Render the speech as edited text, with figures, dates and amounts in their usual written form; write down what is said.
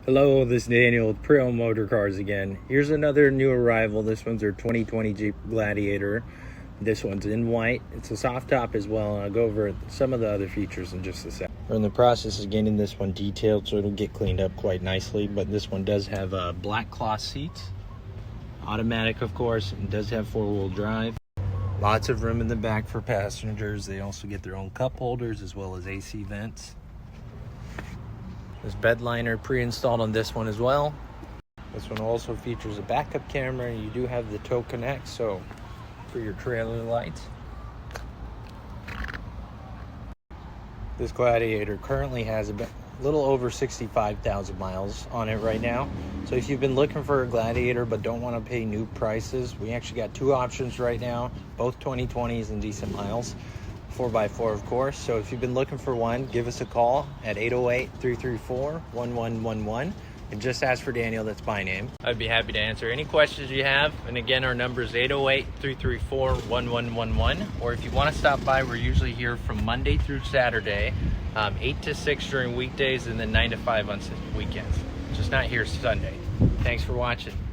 Hello, this is Daniel with Pre-Owned Motor Cars again. Here's another new arrival. This one's our 2020 Jeep Gladiator. This one's in white. It's a soft top as well, and I'll go over some of the other features in just a sec. We're in the process of getting this one detailed, so it'll get cleaned up quite nicely, but this one does have black cloth seats. Automatic, of course, and does have four-wheel drive. Lots of room in the back for passengers. They also get their own cup holders as well as AC vents. There's bed liner pre-installed on this one as well. This one also features a backup camera. You do have the tow connect, so for your trailer lights. This Gladiator currently has a little over 65,000 miles on it right now. So if you've been looking for a Gladiator but don't want to pay new prices, we actually got two options right now, both 2020s and decent miles. 4x4, of course. So if you've been looking for one, give us a call at 808-334-1111 and just ask for Daniel. That's my name. I'd be happy to answer any questions you have. And again, our number is 808-334-1111. Or if you want to stop by, we're usually here from Monday through Saturday, 8 to 6 during weekdays, and then 9 to 5 on weekends. Just not here Sunday. Thanks for watching.